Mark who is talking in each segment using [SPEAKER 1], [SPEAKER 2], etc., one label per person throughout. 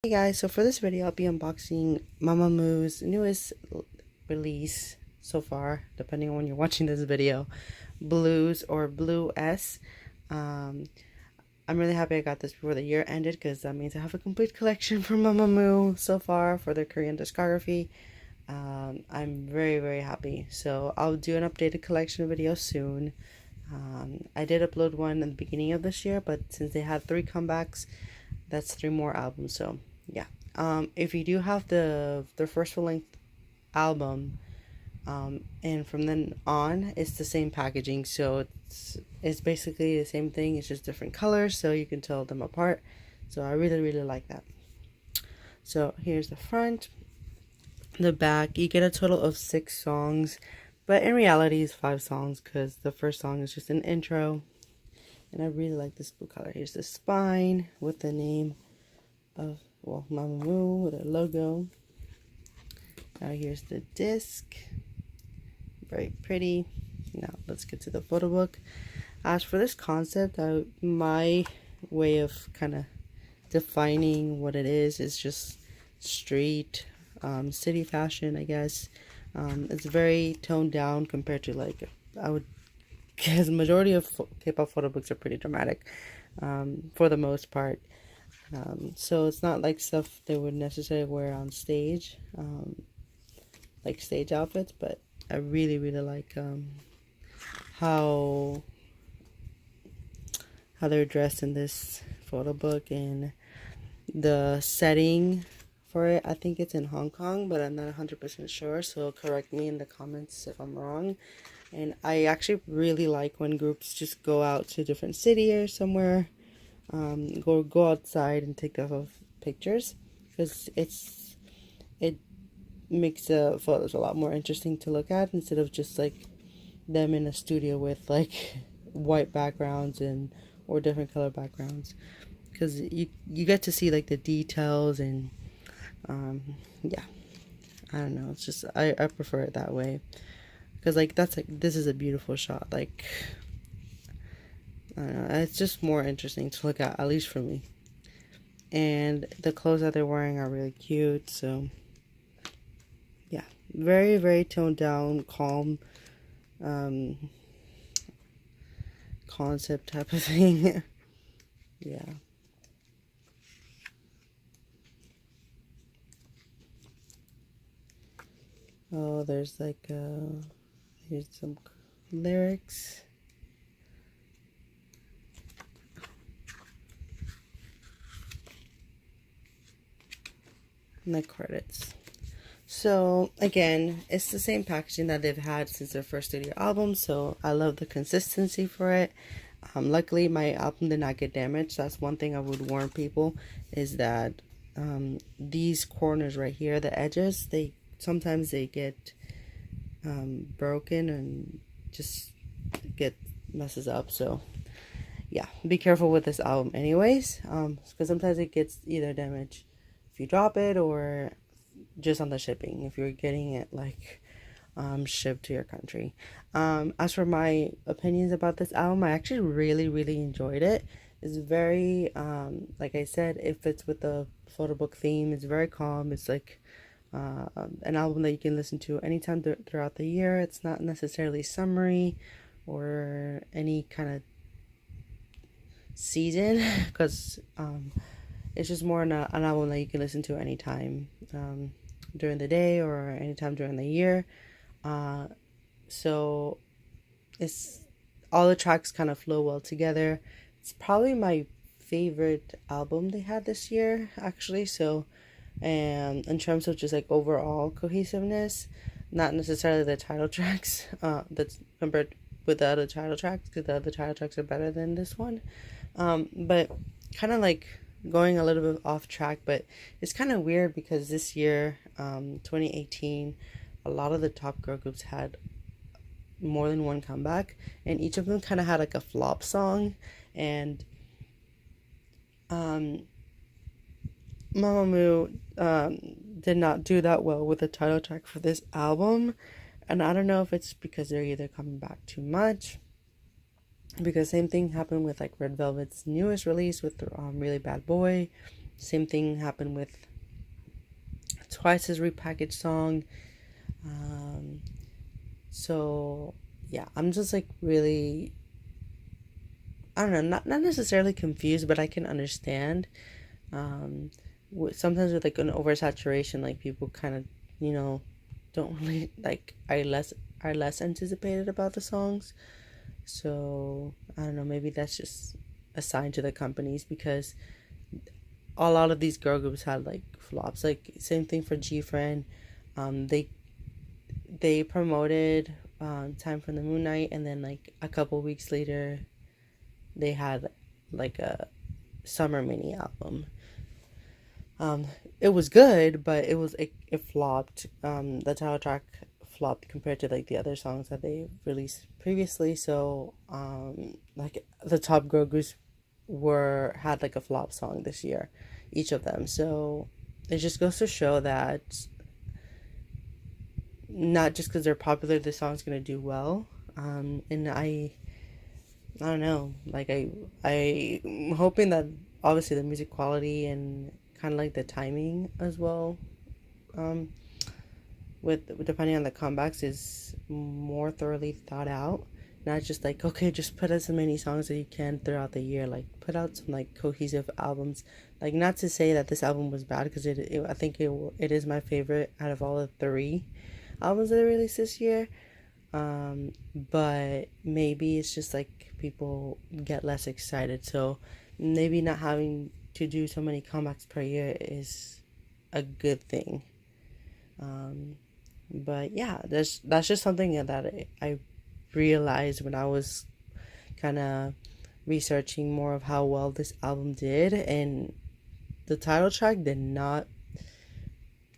[SPEAKER 1] Hey guys, so for this video I'll be unboxing Mamamoo's newest release so far, depending on when you're watching this video, Blues or Blue S. Um, I'm really happy I got this before the year ended because that means I have a complete collection from Mamamoo so far for their Korean discography. I'm very happy. So I'll do an updated collection video soon. I did upload one in the beginning of this year, but since they had 3 comebacks, that's 3 more albums. So yeah, if you do have their first full-length album, and from then on it's the same packaging, so it's basically the same thing, it's just different colors, so you can tell them apart. So I really like that. So here's the front. The back, you get a total of 6 songs, but in reality it's 5 songs because the first song is just an intro. And I really like this blue color. Here's the spine with the name of, well, Mamamoo with a logo. Now here's the disc. Very pretty. Now let's get to the photo book. As for this concept, my way of kind of defining what it is just street, city fashion, I guess. It's very toned down compared to, like, I would, because the majority of K-pop photo books are pretty dramatic, for the most part. So it's not like stuff they would necessarily wear on stage, like stage outfits, but I really like how they're dressed in this photo book, and the setting for it. I think it's in Hong Kong, but I'm not 100% sure, so correct me in the comments if I'm wrong. And I actually really like when groups just go out to a different city or somewhere, go outside and take off pictures, because it makes the photos a lot more interesting to look at instead of just like them in a studio with like white backgrounds or different color backgrounds, because you get to see like the details, and yeah, I don't know, it's just I prefer it that way. Because, like, this is a beautiful shot. Like, I don't know, it's just more interesting to look at least for me. And the clothes that they're wearing are really cute. So, yeah, very toned down, calm, concept type of thing. Yeah. Oh, there's like here's some lyrics. And the credits. So again, it's the same packaging that they've had since their first studio album, so I love the consistency for it. Luckily my album did not get damaged. That's one thing I would warn people, is that these corners right here, the edges, sometimes they get broken and just get messes up. So yeah, be careful with this album anyways, because sometimes it gets either damaged if you drop it, or just on the shipping if you're getting it like shipped to your country. As for my opinions about this album, I actually really enjoyed it. It's very like I said, it fits with the photo book theme. It's very calm. It's like an album that you can listen to anytime throughout the year. It's not necessarily summery or any kind of season, because it's just more an album that you can listen to anytime during the day or anytime during the year. So it's all the tracks kind of flow well together. It's probably my favorite album they had this year, actually. So, and in terms of just like overall cohesiveness, not necessarily the title tracks, that's compared with the other title tracks, because the other title tracks are better than this one. But kind of like going a little bit off track, but it's kind of weird because this year, 2018, a lot of the top girl groups had more than one comeback, and each of them kind of had like a flop song. And Mamamoo did not do that well with the title track for this album, and I don't know if it's because they're either coming back too much, because same thing happened with like Red Velvet's newest release with Really Bad Boy, Same thing happened with Twice's repackaged song. Um, so yeah, I'm just like really, I don't know, not necessarily confused, but I can understand. Um, Sometimes with like an oversaturation, like people kind of, you know, don't really like are less anticipated about the songs. So I don't know, maybe that's just a sign to the companies because a lot of these girl groups had like flops. Like same thing for G Friend. They promoted Time from the Moon Night, and then like a couple weeks later, they had like a summer mini album. Um, it was good, but it flopped. The title track flopped compared to like the other songs that they released previously. So like the top girl groups were had like a flop song this year, each of them. So it just goes to show that not just because they're popular, the song's gonna do well. And I don't know, like I'm hoping that obviously the music quality and kind of like the timing as well, um, with depending on the comebacks is more thoroughly thought out. Not just like okay, just put as many songs as you can throughout the year. Like put out some like cohesive albums. Like not to say that this album was bad because I think it is my favorite out of all the three albums that they released this year. But maybe it's just like people get less excited. So maybe not having to do so many comebacks per year is a good thing. Um, but yeah, that's just something that I realized when I was kind of researching more of how well this album did, and the title track did not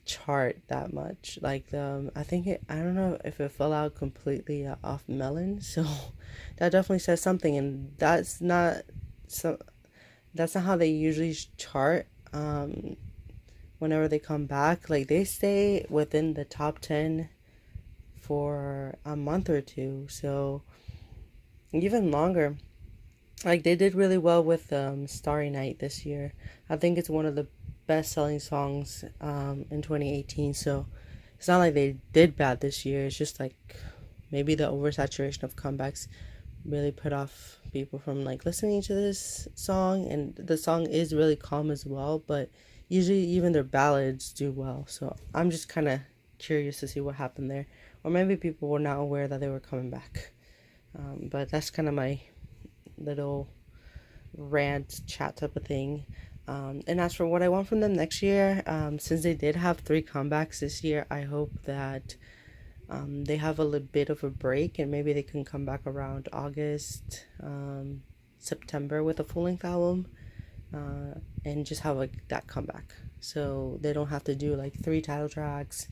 [SPEAKER 1] chart that much. Like the I think I don't know if it fell out completely off Melon, so that definitely says something, and so that's not how they usually chart. Whenever they come back, like they stay within the top 10 for a month or two, so even longer. Like they did really well with Starry Night this year. I think it's one of the best selling songs in 2018. So it's not like they did bad this year. It's just like maybe the oversaturation of comebacks really put off people from like listening to this song. And the song is really calm as well, but usually even their ballads do well. So I'm just kind of curious to see what happened there. Or maybe people were not aware that they were coming back. But that's kind of my little rant chat type of thing. And as for what I want from them next year, since they did have three comebacks this year, I hope that they have a little bit of a break and maybe they can come back around August, September with a full length album, and just have like that comeback. So they don't have to do like three title tracks,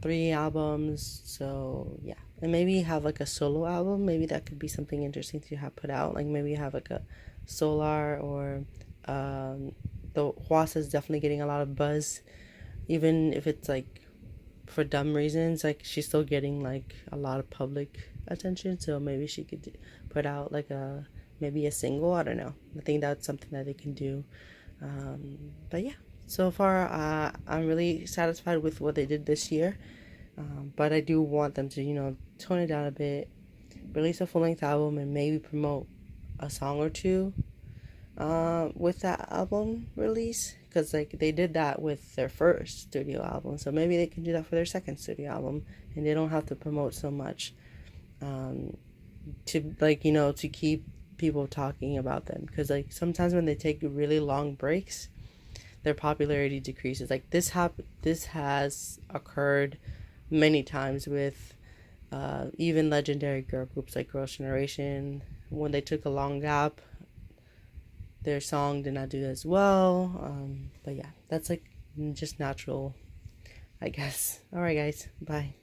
[SPEAKER 1] three albums. So yeah, and maybe have like a solo album. Maybe that could be something interesting to have put out. Like maybe have like a Solar or the Huasa is definitely getting a lot of buzz, even if it's like for dumb reasons. Like she's still getting like a lot of public attention, so maybe she could put out like a maybe a single. I don't know. I think that's something that they can do. But yeah, so far I'm really satisfied with what they did this year. But I do want them to tone it down a bit, release a full length album, and maybe promote a song or two with that album release, because like they did that with their first studio album, so maybe they can do that for their second studio album, and they don't have to promote so much to like to keep people talking about them, because like sometimes when they take really long breaks, their popularity decreases. Like this has occurred many times with even legendary girl groups like Girls' Generation. When they took a long gap, their song did not do as well. But yeah, that's like just natural, I guess. All right, guys. Bye.